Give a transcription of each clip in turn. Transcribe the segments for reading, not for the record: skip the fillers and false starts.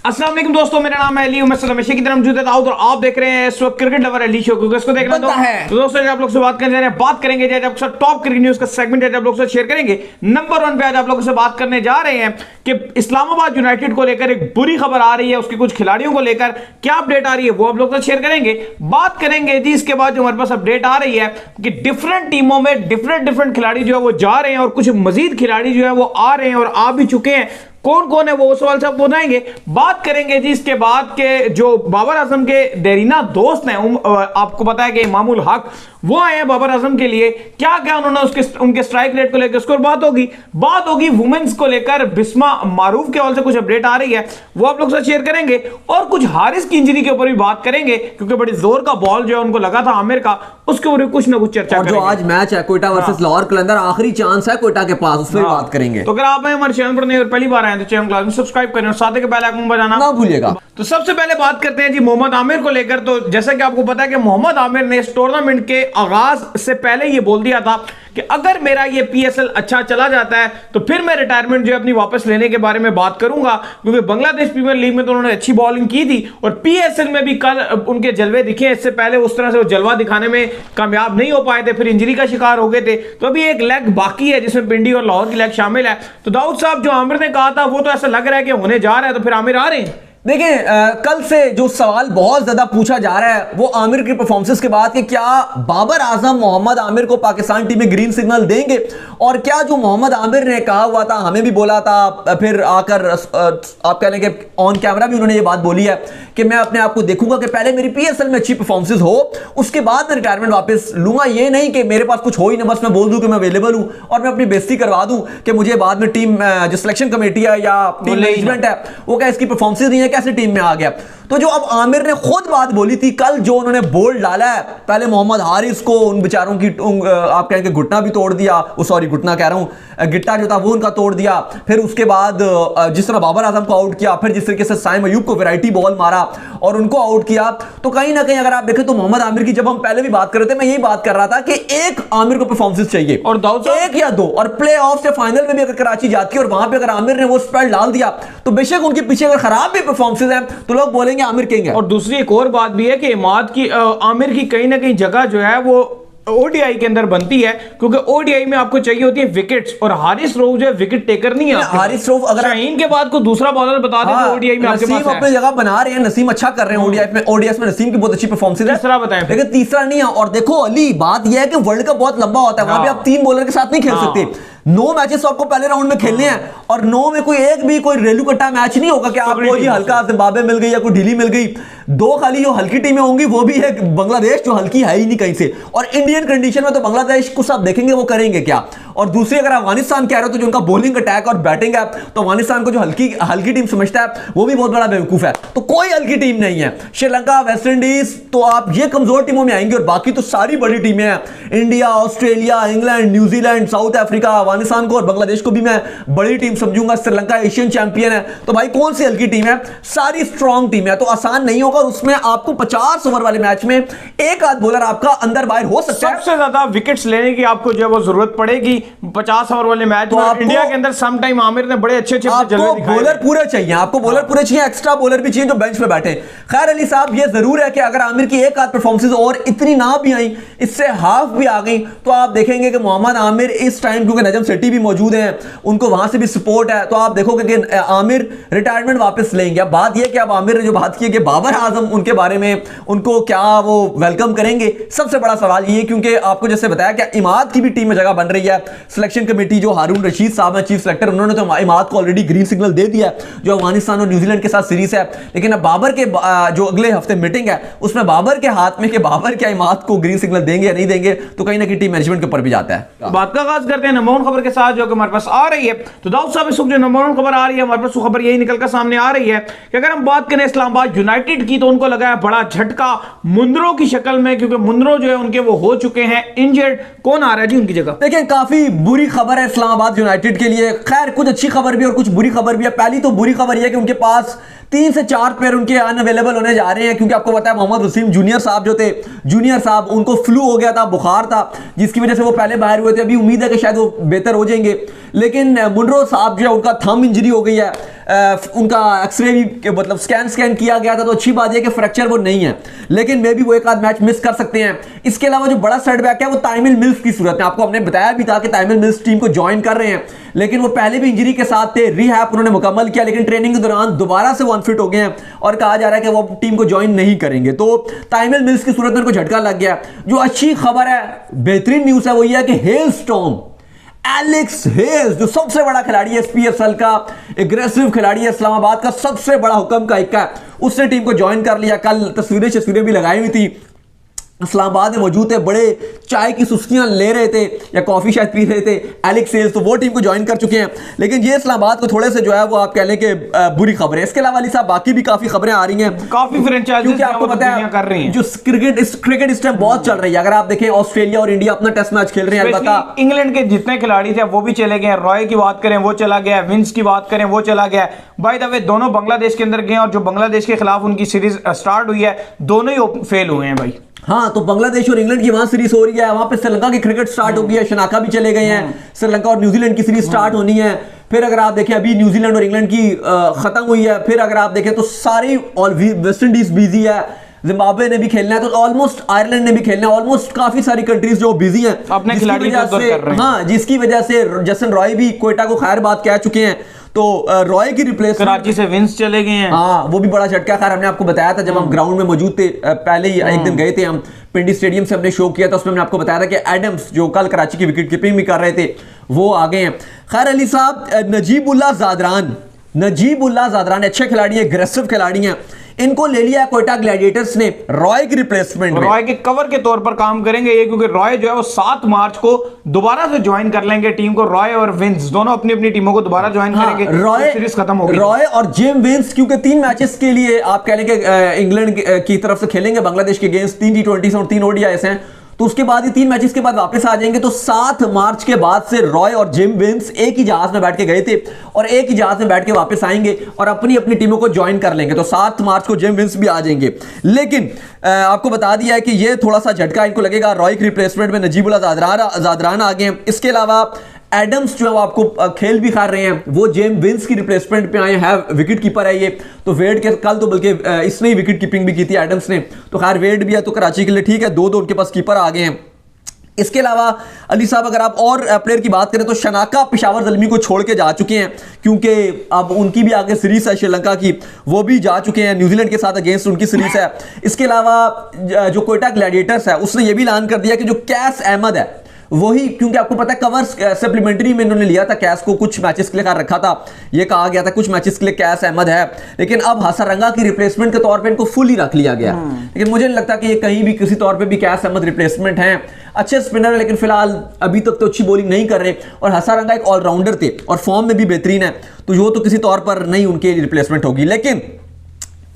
अस्सलाम वालेकुम दोस्तों, मेरा नाम है अली, मैं हमेशा की तरह मौजूद है और आप देख रहे हैं इस वक्त क्रिकेट लवर अली शो को। इसको देखना तो दोस्तों आप लोग से बात करने जा रहे हैं, बात करेंगे आज आपके साथ टॉप क्रिकेट न्यूज का सेगमेंट है, आप लोग से शेयर करेंगे। नंबर 1 पे आज आप लोगों से बात करने जा रहे हैं कि इस्लामाबाद यूनाइटेड को लेकर एक बुरी खबर आ रही है, उसके कुछ खिलाड़ियों को लेकर क्या अपडेट आ रही है वो आप लोग से शेयर करेंगे। बात करेंगे जी इसके बाद जो हमारे पास अपडेट आ रही है कि डिफरेंट टीमों में डिफरेंट खिलाड़ी जो है वो जा रहे हैं और कुछ मजीद खिलाड़ी जो है वो आ रहे हैं और आ भी चुके हैं। कौन कौन है वो सवाल सब बताएंगे। बात करेंगे जी इसके बाद के जो बाबर आजम के देरीना दोस्त हैं, आपको पता है कि इमामुल हक वो आए हैं बाबर आजम के लिए, क्या क्या उन्होंने उनके स्ट्राइक रेट को लेकर उसको बात होगी वुमेन्स को लेकर बिस्मा मारूफ के हॉल से कुछ अपडेट आ रही है वो आप लोग से शेयर करेंगे और कुछ हारिस की इंजरी के ऊपर भी बात करेंगे क्योंकि बड़ी जोर का बॉल जो है उनको लगा था आमिर का, उसके ऊपर कुछ ना कुछ चर्चा करेंगे। जो आज मैच है कोयटा वर्सेस लाहौर कलंदर, आखिरी चांस है कोयटा के पास, उस पर बात करेंगे। तो अगर आप हमारे चैनल पर नहीं पहली बार आए तो चैनल को सब्सक्राइब करें और साथ ही बेल आइकन बजाना ना भूलिएगा। तो सबसे पहले बात करते हैं जी मोहम्मद आमिर को लेकर। तो जैसा कि आपको पता है कि मोहम्मद आमिर ने इस टूर्नामेंट के आगाज से पहले ये बोल दिया था कि अगर मेरा ये पीएसएल अच्छा चला जाता है तो फिर मैं रिटायरमेंट जो अपनी वापस लेने के बारे में बात करूंगा, क्योंकि बांग्लादेश प्रीमियर लीग में तो उन्होंने अच्छी बॉलिंग की थी और पीएसएल में भी कल उनके जलवे दिखे। इससे पहले उस तरह से वो जलवा दिखाने में कामयाब नहीं हो पाए थे, फिर इंजरी का शिकार हो गए थे। तो अभी एक लेग बाकी है जिसमें पिंडी और लाहौर की लेग शामिल है। तो दाऊद साहब जो आमिर ने कहा था वो तो ऐसा लग रहा है कि होने जा रहा है, तो फिर आमिर आ रहे हैं। देखिए कल से जो सवाल बहुत ज्यादा पूछा जा रहा है वो आमिर की परफॉर्मेंस के बाद कि क्या बाबर आजम मोहम्मद आमिर को पाकिस्तान टीम में ग्रीन सिग्नल देंगे, और क्या जो मोहम्मद आमिर ने कहा हुआ था, हमें भी बोला था, फिर आकर आप कह लेंगे ऑन कैमरा भी उन्होंने ये बात बोली है कि मैं अपने आप को देखूंगा कि पहले मेरी पीएसएल में अच्छी परफॉर्मेंस हो, उसके बाद मैं रिटायरमेंट वापस लूंगा। ये नहीं कि मेरे पास कुछ हो ही ना, बस मैं बोल दूं कि मैं अवेलेबल हूं और मैं अपनी बेइज्जती करवा दूं कि मुझे बाद में टीम जो सिलेक्शन कमेटी है या टीम मैनेजमेंट है वो क्या इसकी परफॉर्मेंस नहीं है, कैसे टीम में आ गया। तो जो अब आमिर ने खुद बात बोली थी कल, जो उन्होंने बोल्ड डाला है, पहले मोहम्मद हारिस को उन बेचारों की आप कहेंगे घुटना भी तोड़ दिया, सॉरी घुटना कह रहा हूं, गिट्टा जो था वो उनका तोड़ दिया। फिर उसके बाद जिस तरह बाबर आजम को आउट किया, फिर जिस तरीके से साइम अयूब को वैरायटी बॉल मारा और उनको आउट किया, तो कहीं ना कहीं अगर आप देखें तो मोहम्मद आमिर की, जब हम पहले भी बात कर रहे थे, मैं यही बात कर रहा था कि एक आमिर को परफॉर्मेंस चाहिए और एक या दो, और प्ले ऑफ से फाइनल में भी अगर कराची जाती है और वहां पर अगर आमिर ने वो स्पेल डाल दिया तो बेशक उनके पीछे अगर खराब भी परफॉर्मेंस है तो लोग बोलेंगे आमिर किंग है। और दूसरी एक और बात भी है कि इमाद की आमिर की कहीं ना कहीं जगह जो है वो ओडीआई के अंदर बनती है, क्योंकि ओडीआई में आपको चाहिए होती है विकेट्स और हारिस रऊफ जो है विकेट टेकर नहीं है। हारिस रऊफ अगर शाहीन के बाद को दूसरा बॉलर बता दें तो ओडीआई में आपके पास अपनी जगह बना रहे हैं, नसीम अच्छा कर रहे हैं ओडीआई में, ओडीएस में नसीम की बहुत अच्छी परफॉर्मेंस है। तीसरा बताएं, लेकिन तीसरा नहीं है। और देखो अली, बात यह है कि वर्ल्ड कप बहुत लंबा होता है, वहां पे आप 3 बॉलर के साथ नहीं खेल सकते। 9 मैचेस आपको पहले राउंड में खेलने हैं और 9 में कोई एक भी कोई रेलू कट्टा मैच नहीं होगा कि आपको जी हल्का जिम्बाब्वे मिल गई या कोई ढीली मिल गई। 2 खाली जो हल्की टीमें होंगी वो भी है बांग्लादेश जो हल्की है ही नहीं कहीं से, और इंडियन कंडीशन में तो बांग्लादेश को सब देखेंगे वो करेंगे क्या। और दूसरी अगर अफगानिस्तान कह रहे हो तो जो उनका बॉलिंग अटैक और बैटिंग है, तो अफगानिस्तान को जो हल्की टीम समझता है वो भी बहुत बड़ा बेवकूफ है। तो कोई हल्की टीम नहीं है। श्रीलंका, वेस्ट इंडीज, तो आप ये कमजोर टीमों में आएंगे और बाकी तो सारी बड़ी टीमें हैं। India, Australia, England, New Zealand, south Africa, Afghanistan को और बांग्लादेश को भी मैं बड़ी टीम समझूंगा। श्रीलंका एशियन चैंपियन है, तो भाई कौन सी हल्की टीम है, सारी स्ट्रॉन्ग टीम है। तो आसान नहीं होगा, उसमें आपको 50 ओवर वाले मैच में एक आध बॉलर आपका अंदर बाहर हो सकता है। सबसे ज्यादा विकेट्स लेने की आपको जो वो जरूरत पड़ेगी 50 ओवर वाले मैच में। इंडिया के अंदर सम टाइम आमिर ने बड़े अच्छे बॉलर पूरे चाहिए, आपको बॉलर पूरे चाहिए, एक्स्ट्रा बॉलर भी चाहिए जो बेंच पे बैठे। खैर अली साहब, ये जरूर है कि अगर आमिर की एक आध परफॉर्मेंस और इतनी ना भी आई, इससे हाफ भी आ गई, तो आप देखेंगे कि मोहम्मद आमिर इस टाइम, क्योंकि नजम सेठी भी मौजूद हैं, उनको वहां से भी सपोर्ट है, तो आप देखोगे कि आमिर रिटायरमेंट वापस लेंगे। अब बात यह कि अब आमिर ने जो बात की कि बाबर आजम उनके बारे में उनको क्या वो वेलकम करेंगे, सबसे बड़ा सवाल ये, क्योंकि आपको जैसे बताया कि इमाद की भी टीम में जगह बन रही है। सिलेक्शन कमेटी जो हारून रशीद साहब हैं चीफ सेलेक्टर, उन्होंने तो इमाद को ऑलरेडी ग्रीन सिग्नल दे दिया जो अफगानिस्तान और न्यूजीलैंड के साथ सीरीज है। लेकिन अब बाबर के जो अगले हफ्ते मीटिंग है उसमें बाबर के हाथ में कि बाबर क्या इमाद को ग्रीन सिग्नल देंगे या नहीं देंगे, तो कहीं ना कहीं टीम मैनेजमेंट के ऊपर भी जाता है। बात का आगाज करते हैं नंबर 1 खबर के साथ जो कि हमारे पास आ रही है। तो दाऊद साहब इस वक्त जो नंबर 1 खबर आ रही है हमारे पास, वो खबर यही निकल कर सामने आ रही है कि अगर हम बात करें इस्लामाबाद यूनाइटेड की, तो उनको लगा है बड़ा झटका मुंद्रो की शक्ल में, क्योंकि मुंद्रो जो है उनके वो हो चुके हैं इंजर्ड। कौन आ रहा है जी उनकी जगह? देखिए काफी बुरी खबर है इस्लामाबाद यूनाइटेड के लिए। खैर कुछ अच्छी खबर भी और कुछ बुरी खबर भी है। पहली तो बुरी खबर यह है कि उनके पास 3 से 4 प्लेयर उनके अनअवेलेबल होने जा रहे हैं, क्योंकि आपको पता है मोहम्मद वसीम जूनियर साहब जो थे, जूनियर साहब उनको फ्लू हो गया था, बुखार था, जिसकी वजह से वो पहले बाहर हुए थे। अभी उम्मीद है कि शायद वो बेहतर हो जाएंगे, लेकिन मुंड्रो साहब जो है उनका थंब इंजरी हो गई है। उनका एक्सरे भी मतलब स्कैन किया गया था, तो अच्छी बात है कि फ्रैक्चर वो नहीं है, लेकिन मे भी वो एक आध मैच मिस कर सकते हैं। इसके अलावा जो बड़ा सेटबैक है वो ताइमिल मिल्स की सूरत में, आपको हमने बताया भी था कि ताइमिल मिल्स टीम को ज्वाइन कर रहे हैं, लेकिन वो पहले भी इंजरी के साथ थे, रिहैब उन्होंने मुकम्मल किया, लेकिन ट्रेनिंग के दौरान दोबारा से वो अनफिट हो गए हैं और कहा जा रहा है कि वो टीम को ज्वाइन नहीं करेंगे। तो ताइमिल मिल्स की सूरत में उनको झटका लग गया। जो अच्छी खबर है, बेहतरीन न्यूज़ है, वो ये है कि हेलस्टॉर्म एलेक्स हेल्स जो सबसे बड़ा खिलाड़ी है एसपीएसएल का, एग्रेसिव खिलाड़ी है, इस्लामाबाद का सबसे बड़ा हुक्म का इक्का, उसने टीम को ज्वाइन कर लिया। कल तस्वीरें भी लगाई हुई थी, इस्लामाबाद में मौजूद थे, बड़े चाय की सुस्कियां ले रहे थे या कॉफी शायद पी रहे थे एलेक्स हेल्स, तो वो टीम को ज्वाइन कर चुके हैं। लेकिन ये इस्लामाबाद को थोड़े से जो है वो आप कह लें कि बुरी खबर है। इसके अलावा अली साहब बाकी भी काफी खबरें आ रही हैं, काफी फ्रेंचाइजीज क्योंकि आपको पता है कर रही हैं जो क्रिकेट इस टाइम बहुत चल रही है। अगर आप देखें ऑस्ट्रेलिया और इंडिया अपना टेस्ट मैच खेल रहे हैं, अलबत्ता इंग्लैंड के जितने खिलाड़ी थे वो भी चले गए। रॉय की बात करें वो चला गया, विंस की बात करें वो चला गया। बाय द वे दोनों बांग्लादेश के अंदर गए और जो बांग्लादेश के खिलाफ उनकी सीरीज स्टार्ट हुई है, दोनों ही फेल हुए हैं भाई। हाँ, तो बांग्लादेश और इंग्लैंड की वहां सीरीज हो रही है, वहां पे श्रीलंका की क्रिकेट स्टार्ट हो गई है, शनाका भी चले गए हैं, श्रीलंका और न्यूजीलैंड की सीरीज स्टार्ट होनी है। फिर अगर आप देखें अभी न्यूजीलैंड और इंग्लैंड की खत्म हुई है। फिर अगर आप देखें तो सारी वेस्ट इंडीज बिजी है, जिम्बाब्वे ने भी खेलना है, तो ऑलमोस्ट आयरलैंड ने भी खेलना है, ऑलमोस्ट काफी सारी कंट्रीज जो बिजी हैं अपने खिलाड़ी कर रहे हैं। हाँ, जिसकी वजह से जसन रॉय भी कोयटा को खैर बात कह चुके हैं, तो रॉय की रिप्लेसमेंट कराची से विंस चले गए हैं। हाँ, वो भी बड़ा झटका। खैर हमने आपको बताया था जब हम ग्राउंड में मौजूद थे, पहले ही एक दिन गए थे हम, पिंडी स्टेडियम से हमने शो किया था, उसमें हमने आपको बताया था कि एडम्स जो कल कराची की विकेट कीपिंग भी कर रहे थे वो आ गए हैं। खैर अली साहब, नजीबुल्लाह जादरान अच्छे खिलाड़ी हैं, एग्रेसिव खिलाड़ी हैं, इनको ले लिया कोयटा ग्लैडिएटर्स ने रॉय की रिप्लेसमेंट में। रॉय के कवर के तौर पर काम करेंगे ये, क्योंकि रॉय जो है वो 7 मार्च को दोबारा से ज्वाइन कर लेंगे टीम को। रॉय और विंस दोनों अपनी अपनी टीमों को दोबारा ज्वाइन करेंगे। रॉय सीरीज खत्म होगी। रॉय और जिम विंस क्योंकि 3 मैचेस के लिए आप कह लेंगे इंग्लैंड की तरफ से खेलेंगे बांग्लादेश के अगेंस्ट, 3 T20 और 3 ODIs हैं, तो उसके बाद ये 3 मैचेस के बाद वापस आ जाएंगे। तो 7 मार्च के बाद से रॉय और जिम विंस एक ही जहाज में बैठ के गए थे और एक ही जहाज में बैठ के वापस आएंगे और अपनी अपनी टीमों को ज्वाइन कर लेंगे। तो 7 मार्च को जिम विंस भी आ जाएंगे। लेकिन आपको बता दिया है कि ये थोड़ा सा झटका इनको लगेगा। रॉय की रिप्लेसमेंट में नजीबुल्लाह जादरान आ गए हैं। इसके अलावा एडम्स जो है आपको खेल भी खा रहे हैं, वो जेम विंस की रिप्लेसमेंट पे आए हैं, विकेट कीपर है ये। तो वेड के कल तो बल्कि इसने ही विकेट कीपिंग भी की थी एडम्स ने, तो खैर वेड भी है तो कराची के लिए ठीक है, 2-2 उनके पास कीपर आ गए हैं। इसके अलावा अली साहब अगर आप और प्लेयर की बात करें तो शनाका पेशावर ज़ल्मी को छोड़ के जा चुके हैं, क्योंकि अब उनकी भी आगे सीरीज है श्रीलंका की, वो भी जा चुके हैं, न्यूजीलैंड के साथ अगेंस्ट उनकी सीरीज है। इसके अलावा जो कोयटा ग्लैडिएटर्स है उसने ये भी ऐलान कर दिया कि जो कैस अहमद है वही, क्योंकि आपको पता है कवर्स सप्लीमेंट्री में इन्होंने लिया था कैस को, कुछ मैचेस के लिए कर रखा था, ये कहा गया था कुछ मैचेस के लिए कैस अहमद है, लेकिन अब हसरंगा की रिप्लेसमेंट के तौर पे इनको फुल ही रख लिया गया। लेकिन मुझे नहीं लगता कि ये कहीं भी किसी तौर पे भी कैस अहमद रिप्लेसमेंट हैं। अच्छे स्पिनर है लेकिन फिलहाल अभी तक तो अच्छी बॉलिंग नहीं कर रहे, और हसरंगा एक ऑलराउंडर थे और फॉर्म में भी बेहतरीन है, तो वो तो किसी तौर पर नहीं उनके रिप्लेसमेंट होगी। लेकिन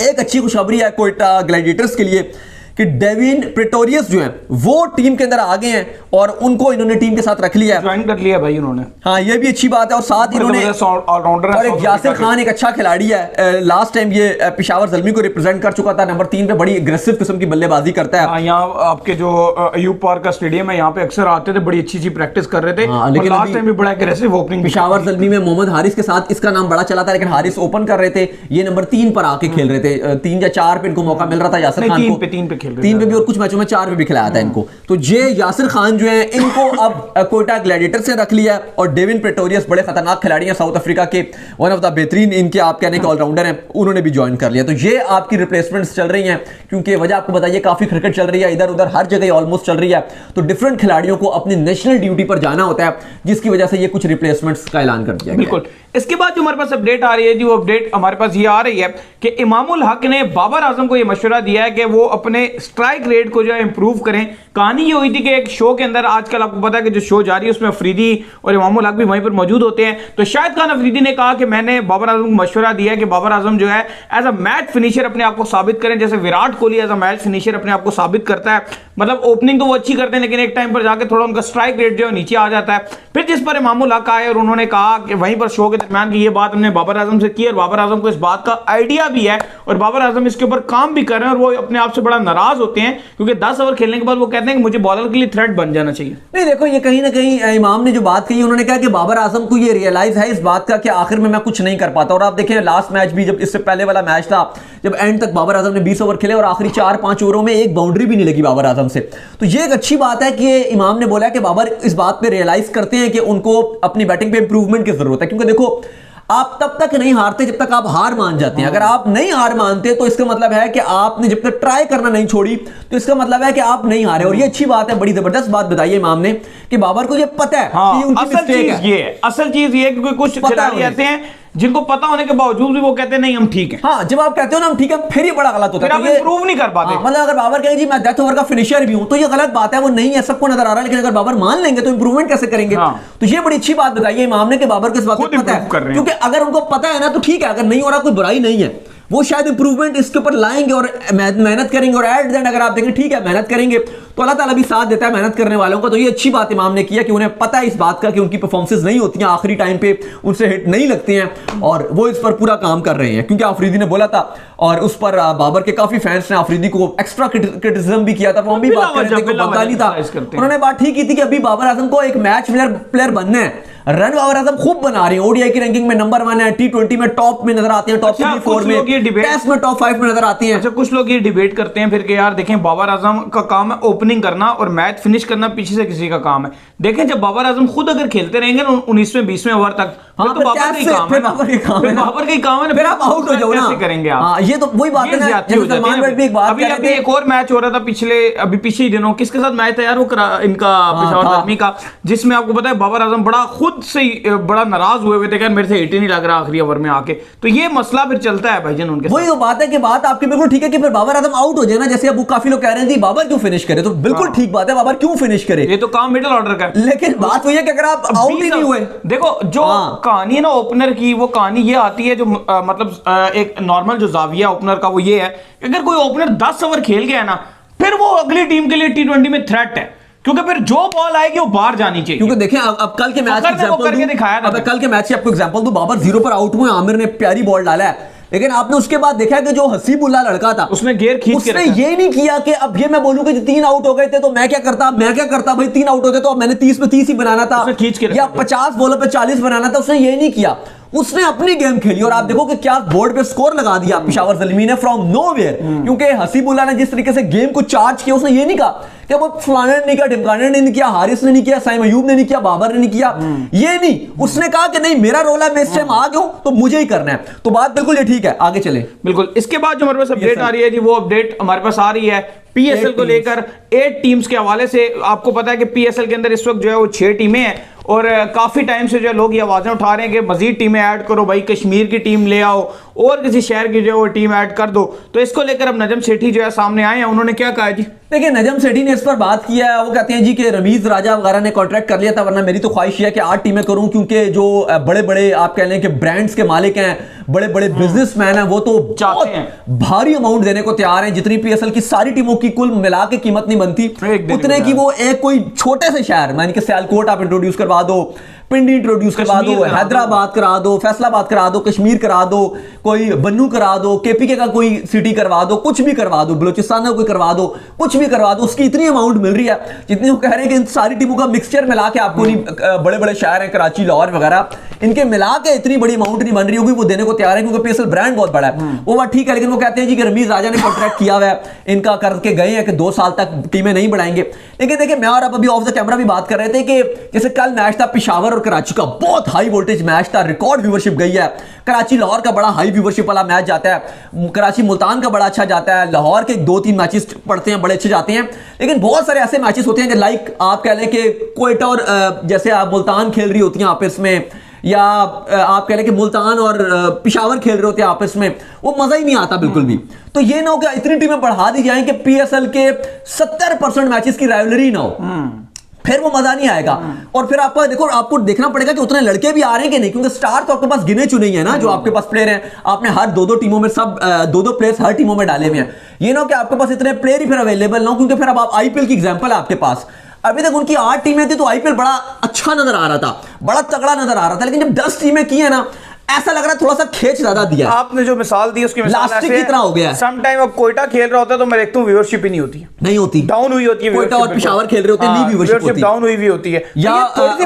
एक अच्छी खुशखबरी है कोयटा ग्लैडिएटर्स के लिए कि डेविन प्रेटोरियस जो हैं वो टीम के अंदर आ गए हैं और उनको इन्होंने टीम के साथ रख लिया है, ज्वाइन कर लिया भाई उन्होंने। हाँ, ये भी अच्छी बात है। और साथ इन्होंने ऑलराउंडर और एक यासिर खान एक अच्छा खिलाड़ी है, लास्ट टाइम ये पेशावर ज़ल्मी को रिप्रेजेंट कर चुका था, नंबर 3 पे बड़ी एग्रेसिव किस्म की बल्लेबाजी करता है। यहाँ आपके जो अयूब पार्क का स्टेडियम है यहाँ पे अक्सर आते थे, बड़ी अच्छी प्रैक्टिस कर रहे थे, लेकिन लास्ट टाइम भी बड़ा एग्रेसिव ओपनिंग पेशावर ज़ल्मी में मोहम्मद हारिस के साथ इसका नाम बड़ा चला था, लेकिन हारिस ओपन कर रहे थे, ये नंबर 3 पर आके खेल रहे थे, 3 या 4 पे इनको मौका मिल रहा था यासिर खान को, 3 पे खेल रहे थे, 3 पे भी और कुछ मैचों में 4 पे भी खिलाया था इनको। तो ये यासिर खान जो है इनको अब कोयटा ग्लैडिएटर से रख लिया, और डेविन प्रेटोरियस बड़े खतरनाक खिलाड़ी हैं, साउथ अफ्रीका के वन ऑफ द बेहतरीन इनके आप कहने के ऑलराउंडर हैं, उन्होंने भी ज्वाइन कर लिया। तो ये आपकी रिप्लेसमेंट्स चल रही हैं, क्योंकि वजह आपको बताइए काफी क्रिकेट चल रही है, इधर उधर हर जगह ऑलमोस्ट चल रही है, तो डिफरेंट खिलाड़ियों को अपनी नेशनल ड्यूटी पर जाना होता है, जिसकी वजह से ये कुछ रिप्लेसमेंट्स का ऐलान कर दिया। बिल्कुल। इसके बाद जो हमारे पास अपडेट आ रही है जी, वो अपडेट हमारे पास ये आ रही है कि इमामुल हक ने बाबर आजम को ये मशवरा दिया है कि वो अपने स्ट्राइक रेट को जो है इंप्रूव करें। कहानी ये हुई थी कि एक शो के अंदर, आजकल आपको पता है कि जो शो जारी है उसमें अफरीदी और इमामुल हक भी वहीं पर मौजूद होते हैं, तो शाहिद खान अफरीदी ने कहा कि मैंने बाबर आजम को मशवरा दिया है कि बाबर आजम जो है एज अ मैच फिनिशर अपने आप को साबित करें, जैसे Virat Kohli as a match finisher अपने आप को साबित करता है। मतलब ओपनिंग तो वो अच्छी करते हैं, लेकिन एक टाइम पर जाकर थोड़ा उनका स्ट्राइक रेट जो है नीचे आ जाता है। फिर जिस पर इमामुल हक आए और उन्होंने कहा कि वहीं पर शो के दरमियान की ये बात हमने बाबर आजम से की, और बाबर आजम को इस बात का आइडिया भी है और बाबर आजम इसके ऊपर काम भी कर रहे हैं, और वो अपने आप से बड़ा नाराज नाराज होते हैं क्योंकि 10 ओवर खेलने के बाद वो कहते हैं कि मुझे बॉलर के लिए थ्रेट बन जाना चाहिए। नहीं देखो, ये कहीं ना कहीं इमाम ने जो बात कही, उन्होंने कहा कि बाबर आजम को ये रियलाइज है इस बात का कि आखिर में मैं कुछ नहीं कर पाता। और आप देखें लास्ट मैच भी, जब इससे पहले वाला मैच था, जब एंड तक बाबर आजम ने 20 ओवर खेले और आखिरी 4-5 ओवरों में एक बाउंड्री भी नहीं लगी बाबर आजम से। तो ये एक अच्छी बात है कि इमाम ने बोला कि बाबर इस बात पे रियलाइज करते हैं कि उनको अपनी बैटिंग पे इंप्रूवमेंट की जरूरत है। क्योंकि देखो, आप तब तक नहीं हारते जब तक आप हार मान जाते हैं। अगर आप नहीं हार मानते तो इसका मतलब है कि आपने जब तक ट्राई करना नहीं छोड़ी तो इसका मतलब है कि आप नहीं हारे। और ये अच्छी बात है, बड़ी जबरदस्त बात बताई इमाम ने कि बाबर को ये पता है कि उनकी मिस्टेक है। असल चीज ये क्योंकि कुछ खिलाड़ी ऐसे हैं जिनको पता होने के बावजूद भी वो कहते हैं नहीं हम ठीक हैं। हाँ, जब आप कहते हो ना हम ठीक है, फिर ये बड़ा गलत होता है, फिर आप इंप्रूव नहीं कर पाते। मतलब अगर बाबर कहे जी मैं डेथ ओवर का फिनिशर भी हूं, तो ये गलत बात है, वो नहीं है, सबको नजर आ रहा है। लेकिन अगर बाबर मान लेंगे तो इंप्रूवमेंट कैसे करेंगे? तो ये बड़ी अच्छी बात बताई है इमाम ने कि बाबर को इस बात को पता है, क्योंकि अगर उनको पता है ना तो ठीक है, अगर नहीं हो रहा कोई बुराई नहीं है, वो शायद इंप्रूवमेंट इसके ऊपर लाएंगे और मेहनत करेंगे। और एट द एंड अगर आप देखें ठीक है मेहनत करेंगे तो अल्लाह ताला भी साथ देता है मेहनत करने वालों का। तो ये अच्छी बात इमाम ने किया कि उन्हें पता है इस बात का कि उनकी परफॉर्मेंसेस नहीं होती हैं, आखिरी टाइम पे उनसे हिट नहीं लगते हैं, और वो इस पर पूरा काम कर रहे हैं। क्योंकि आफरीदी ने बोला था और उस पर बाबर के काफी फैंस ने आफरीदी को एक्स्ट्रा क्रिटिसिज्म भी किया था, वो हम भी बात कर रहे थे, बदला नहीं था। उन्होंने बात ठीक की थी कि अभी बाबर आजम को एक मैच प्लेयर बनना है। रन बाबर आजम खूब बना रहे हैं, ओडीआई की रैंकिंग में नंबर 1 है, T20 में टॉप में नजर आते हैं, टॉप 3-4 में, टेस्ट में टॉप 5 में नजर आती हैं। अच्छा, कुछ लोग ये डिबेट करते हैं फिर कि यार देखें बाबर आजम का काम है ओपनिंग करना और मैच फिनिश करना पीछे से किसी का काम है। देखें जब बाबर आजम खुद अगर खेलते रहेंगे ना 19वें 20वें ओवर तक, तो बाबर का ही काम है, बाबर का ही काम है, फिर आप आउट हो जाओ ना, कैसे करेंगे आप? ये तो वही बात है ना। अभी एक और मैच हो रहा था पिछले दिनों, किसके साथ मैच था यार, वो इनका पेशावर ज़ल्मी का, जिसमें आपको पता है बाबर आजम बड़ा खुद से बड़ा नाराज हुए थे, मेरे से हिट ही नहीं लग रहा आखिरी ओवर में आके। तो ये मसला फिर चलता है भाईजान उनके। वही तो बात है कि बात आपकी बिल्कुल ठीक है कि फिर बाबर आजम आउट हो जाए ना, जैसे अब काफी लोग कह रहे हैं बाबर क्यों फिनिश करे, तो बिल्कुल ठीक बात है, बाबर क्यों फिनिश करे, ये तो काम मिडिल ऑर्डर का है। लेकिन बात वही है कि अगर आप आउट ही नहीं हुए, देखो जो कहानी है ना ओपनर की, वो कहानी ये आती है जो मतलब एक नॉर्मल जो जाविया ओपनर का वो ये है, अगर कोई ओपनर 10 ओवर खेल गया ना, फिर वो अगली टीम के लिए T20 में थ्रेट है, क्योंकि फिर जो बॉल आएगी वो बाहर जानी चाहिए। क्योंकि देखें अब कल के मैच कल के मैच की आपको एग्जांपल दूं, बाबर 0 पर आउट हुए, आमिर ने प्यारी बॉल डाला है, लेकिन आपने उसके बाद देखा कि जो हसीबुल्लाह लड़का था उसने गेयर खींच के उसने ये नहीं किया कि अब ये मैं बोलूं कि 3 आउट हो गए थे तो मैं क्या करता भाई 3 आउट हो गए तो अब मैंने 30 पे 30 ही बनाना था या 50 बॉलों पे 40 बनाना था, उसने ये नहीं किया, उसने अपनी गेम खेली। और आप देखो कि क्या बोर्ड पे स्कोर लगा दिया पेशावर ज़ल्मी ने फ्रॉम नोवेयर, क्योंकि हसीबुल्लाह ने जिस तरीके से गेम को चार्ज किया, उसने ये नहीं कहा कि वो फलाने ने नहीं किया, ढिमकाने ने नहीं किया, हारिस ने नहीं किया, साइम अयूब ने नहीं किया, बाबर ने नहीं किया, ये नहीं, उसने कहा कि नहीं मेरा रोल है, मैं इस टाइम आ गया हूं तो मुझे ही करना है। तो बात बिल्कुल ये ठीक है, आगे चले। बिल्कुल, इसके बाद जो हमारे पास अपडेट आ रही है जी, वो अपडेट हमारे पास आ रही है पीएसएल को लेकर 8 टीम्स के हवाले से। आपको पता है कि पीएसएल के अंदर इस वक्त जो है वो 6 टीमें हैं और काफी टाइम से जो है लोग ये आवाजें उठा रहे हैं कि मजीद टीमें ऐड करो भाई, कश्मीर की टीम ले आओ और किसी शहर की जो है वो टीम ऐड कर दो। तो इसको लेकर अब नजम सेठी जो है सामने आए हैं, उन्होंने क्या कहा जी? देखिए नजम सेठी ने इस पर बात किया है, वो कहते हैं जी कि रमीज राजा वगैरह ने कॉन्ट्रैक्ट कर लिया था, वरना मेरी तो ख्वाहिश है कि 8 टीमें करूं, क्योंकि जो बड़े बड़े आप कह लें कि ब्रांड्स के मालिक हैं, बड़े बड़े बिजनेसमैन हैं, वो तो चाहते हैं भारी अमाउंट देने को तैयार हैं। जितनी पीएसएल की सारी टीमों की कुल मिला के कीमत नहीं बनती उतने की वो एक कोई छोटे से शहर मान के सियालकोट आप इंट्रोड्यूस करवा दो, पिंडी इंट्रोड्यूस करवा दो, हैदराबाद करा दो, फैसलाबाद करा दो, कश्मीर करा दो, कोई बन्नू करा दो, केपीके का कोई सिटी करवा दो, कुछ भी करवा दो, बलूचिस्तान का कोई करवा दो, कुछ भी करवा दो, उसकी इतनी अमाउंट मिल रही है जितनी वो कह रहे हैं कि इन सारी टीमों का मिक्सचर मिला के आपको नहीं, बड़े बड़े शहर हैं कराची लाहौर वगैरह, इनके मिला के इतनी बड़ी अमाउंट नहीं बन रही होगी, वो देने को तैयार है क्योंकि पीएसएल ब्रांड बहुत बड़ा है। वो बात ठीक है, लेकिन वो कहते हैं जी कि रमीज राजा ने कॉन्ट्रैक्ट किया हुआ है, इनका करके गए हैं कि 2 साल तक टीमें नहीं बढ़ाएंगे। लेकिन देखिए मैं और आप अभी ऑफ द कैमरा भी बात कर रहे थे कि जैसे कल मैच था पेशावर और कराची का, बहुत हाई वोल्टेज मैच था, रिकॉर्ड व्यूवरशिप गई है। कराची लाहौर का बड़ा हाई व्यूवरशिप वाला मैच जाता है, कराची मुल्तान का बड़ा अच्छा जाता है, लाहौर के 2-3 मैचेस पड़ते हैं बड़े अच्छे जाते हैं। लेकिन बहुत सारे ऐसे मैचेस होते हैं लाइक आप कह लें कि क्वेटा और जैसे आप मुल्तान खेल रही होती हैं आपस में, या आप कह लें कि मुल्तान और पेशावर खेल रहे होते हैं आपस में, वो मजा ही नहीं आता बिल्कुल भी। तो ये ना हो कि इतनी टीमें बढ़ा दी जाएं कि पीएसएल के 70% मैचेस की राइवलरी ना हो, फिर वो मजा नहीं आएगा। और फिर आपको देखो आपको देखना पड़ेगा कि उतने लड़के भी आ रहे हैं कि नहीं, क्योंकि स्टार तो आपके पास गिने चुने ही है ना जो आपके पास प्लेयर हैं, आपने हर 2-2 टीमों में सब 2-2 प्लेयर्स हर टीमों में डाले हुए हैं। ये ना कि आपके पास इतने प्लेयर ही फिर अवेलेबल ना हो, क्योंकि फिर अब आप आईपीएल की एग्जांपल है आपके पास, अभी तक उनकी 8 टीमें थी तो आईपीएल बड़ा अच्छा नजर आ रहा था, बड़ा तगड़ा नजर आ रहा था, लेकिन जब 10 टीमें की है ना, ऐसा लग रहा है थोड़ा सा खेच ज्यादा दिया। आपने जो मिसाल दी उसकी मिसाल लास्टिक की तरह हो गया है। सम टाइम अब कोयटा खेल रहा होता है तो मैं देखता हूँ व्यूअरशिप ही नहीं होती, नहीं होती, डाउन हुई होती है। कोयटा और पेशावर खेल रहे होते हैं, नहीं व्यूअरशिप डाउन हुई भी होती है, या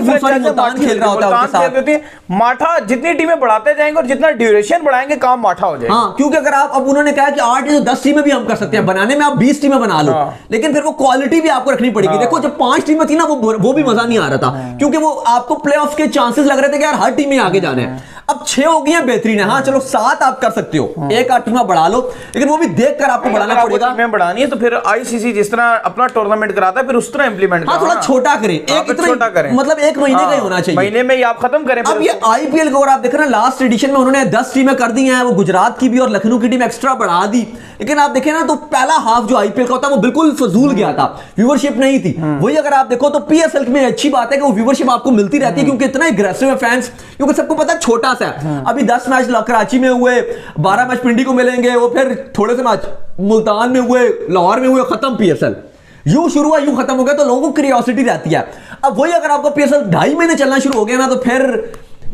मुल्तान खेल रहा होता है। माठा जितनी टीमें बढ़ाते जाएंगे और जितना ड्यूरेशन बढ़ाएंगे काम माठा हो जाएगा। हाँ, क्योंकि अगर आप, अब उन्होंने कहा कि 8 या 10 टीमें भी हम कर सकते हैं, बनाने में आप 20 टीमें बना लो, लेकिन फिर वो क्वालिटी भी आपको रखनी पड़ेगी। देखो जब 5 टीमें थी ना, वो भी मजा नहीं आ रहा था, क्योंकि वो आपको प्लेऑफ्स के चांसेस लग रहे थे कि यार हर टीम में आगे जाना है। अब 6 हो गई है, बेहतरीन है। हाँ चलो 7 आप कर सकते हो, एक 8 टीमें बढ़ा लो, लेकिन वो भी देख कर आपको बढ़ाना पड़ेगा। टीमें बढ़ानी है तो फिर आईसीसी जिस तरह अपना टूर्नामेंट कराता है फिर उस तरह इंप्लीमेंट हाँ, थोड़ा छोटा करें, एक इतना छोटा करें, मतलब 1 महीने का ही होना चाहिए, महीने में ही आप खत्म करें। अब ये आईपीएल को अगर आप देख रहे हैं, लास्ट एडिशन में उन्होंने 10 टीमें कर दी हैं, वो गुजरात की भी और लखनऊ की टीम एक्स्ट्रा बढ़ा दी, लेकिन आप देखें ना तो पहला हाफ जो आईपीएल का होता है वो बिल्कुल फजूल गया था, व्यूअरशिप नहीं थी। वही अगर आप देखो तो पीएसएल में अच्छी बात है कि वो व्यूअरशिप आपको मिलती रहती है, क्योंकि इतना एग्रेसिव है फैंस, क्योंकि सबको पता है छोटा सा है। अभी 10 मैच कराची में हुए, 12 मैच पिंडी को मिलेंगे, वो फिर थोड़े से मैच मुल्तान में हुए, लाहौर में हुए, खत्म पीएसएल। यूं शुरू हुआ यूं खत्म हो गया, तो लोगों को क्यूरियोसिटी रहती है। अब वही अगर आपको पीएसएल 2.5 महीने चलना शुरू हो गया ना, तो फिर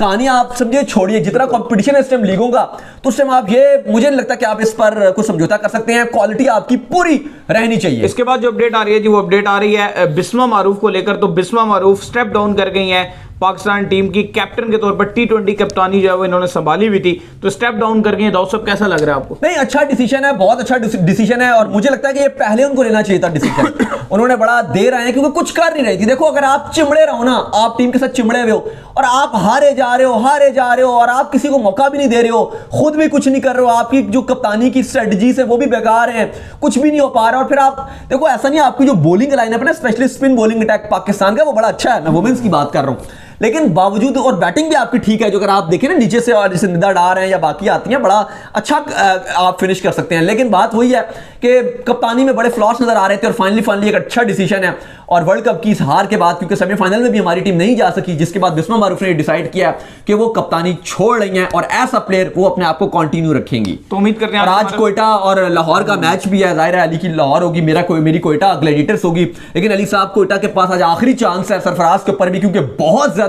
कहानी आप समझिए छोड़िए। जितना कंपटीशन है इस टाइम लीगों का, तो उस टाइम आप ये, मुझे नहीं लगता कि आप इस पर कुछ समझौता कर सकते हैं। क्वालिटी आपकी पूरी रहनी चाहिए। इसके बाद जो अपडेट आ रही है जी, वो अपडेट आ रही है बिस्मा मारूफ को लेकर। तो बिस्मा मारूफ स्टेप डाउन कर गई हैं पाकिस्तान टीम की कैप्टन के तौर पर। T20 कप्तानी जो है वो इन्होंने संभाली हुई थी, तो स्टेप डाउन कर गई हैं। दाऊद साहब कैसा लग रहा है आपको? नहीं, अच्छा डिसीजन है, बहुत अच्छा डिसीजन है, और मुझे लगता है कि ये पहले उनको लेना चाहिए था डिसीजन। उन्होंने बड़ा देर आए, क्योंकि कुछ कर नहीं रही थी। देखो अगर आप चिमड़े रहो ना, आप टीम के साथ चिमड़े हुए हो और आप हारे जा रहे हो और आप किसी को मौका भी नहीं दे रहे हो, खुद भी कुछ नहीं कर रहे हो, आपकी जो कप्तानी की स्ट्रेटजीज है वो भी बेकार है, कुछ भी नहीं हो पा रहा। और फिर आप देखो, ऐसा नहीं, आपकी जो बॉलिंग लाइनअप है ना, specially spin bowling attack Pakistan का, वो बड़ा अच्छा है। मैं वुमेन्स की बात कर रहा हूं, लेकिन बावजूद, और बैटिंग भी आपकी ठीक है, जो अगर आप देखें ना नीचे से, और जैसे निदा डार हैं या बाकी आती हैं, बड़ा अच्छा आप फिनिश कर सकते हैं। लेकिन बात वही है कि कप्तानी में बड़े फ्लॉस नजर आ रहे थे, और फाइनली एक अच्छा डिसीजन है। और वर्ल्ड कप की इस हार के बाद, क्योंकि सेमीफाइनल में भी हमारी टीम नहीं जा सकी, जिसके बाद बिस्मा मारूफ ने डिसाइड किया कि वो कप्तानी छोड़ रही हैं, और एज अ प्लेयर वो अपने आप को कंटिन्यू रखेंगी। तो उम्मीद करते हैं। और आज कोयटा और लाहौर का मैच भी है, जाहिर है अली की लाहौर होगी, मेरी कोयटा ग्लैडिएटर्स होगी। लेकिन अली साहब, कोयटा के पास आज आखिरी चांस है सरफराज के ऊपर भी, क्योंकि बहुत ज्यादा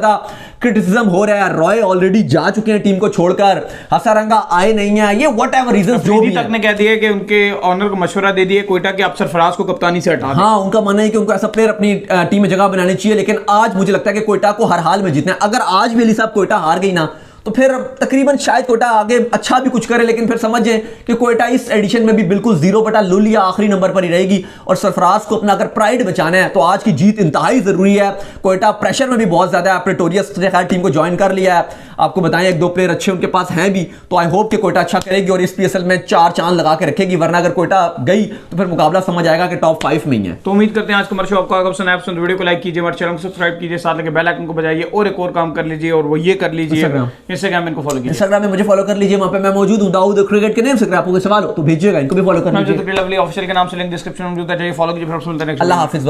क्रिटिसिज्म हो रहा है। रॉय ऑलरेडी जा चुके हैं टीम को छोड़कर, हसारंगा आए नहीं है, ये व्हाटएवर रीजंस जो भी तक ने कह दिया कि उनके ऑनर को मशवरा दे दिया कोयटा कि आप सरफराज को कप्तानी से हटा दें। हाँ, उनका मानना है कि उनको ऐसा प्लेयर अपनी टीम में जगह बनानी चाहिए। लेकिन आज मुझे लगता है कि कोयटा को हर हाल में जीतना है। अगर आज भी अली साहब कोयटा हार गई ना, तो फिर तकरीबन शायद कोयटा आगे अच्छा भी कुछ करे, लेकिन फिर समझे कि कोयटा इस एडिशन में भी बिल्कुल 0/0 या आखिरी नंबर पर ही रहेगी। और सरफराज को अपना अगर प्राइड बचाना है, तो आज की जीत इंतहाई जरूरी है। कोयटा प्रेशर में भी बहुत ज्यादा है, प्रेटोरियस ने खैर टीम को ज्वाइन कर लिया है। आपको बताएं 1-2 प्लेयर अच्छे उनके पास हैं भी, तो आई होप कि कोयटा अच्छा करेगी और इस पीएसएल में 4 चांद लगा के रखेगी। वरना अगर कोयटा गई तो फिर मुकाबला समझ आएगा कि टॉप 5 में ही है। तो उम्मीद करते हैं आज का हमारा शो आपको आएगा पसंद। वीडियो को लाइक कीजिए, हमारे चैनल को सब्सक्राइब कीजिए, साथ लगे बेल आइकन को बजाइए, और एक और काम कर लीजिए, और वो ये कर लीजिए, इंस्टाग्राम इनको फॉलो कीजिए। इंस्टाग्राम में मुझे फॉलो कर लीजिए, वहां पे मैं मौजूद हूं दाऊद क्रिकेट के नेम से। अगर आपको कोई सवाल हो तो भेजिएगा, इनको भी फॉलो कर लीजिए। लवली ऑफिशियल के नाम से लिंक डिस्क्रिप्शन में मौजूद है, जाइए फॉलो कीजिए। फिर मिलते हैं। अल्लाह हाफिज़।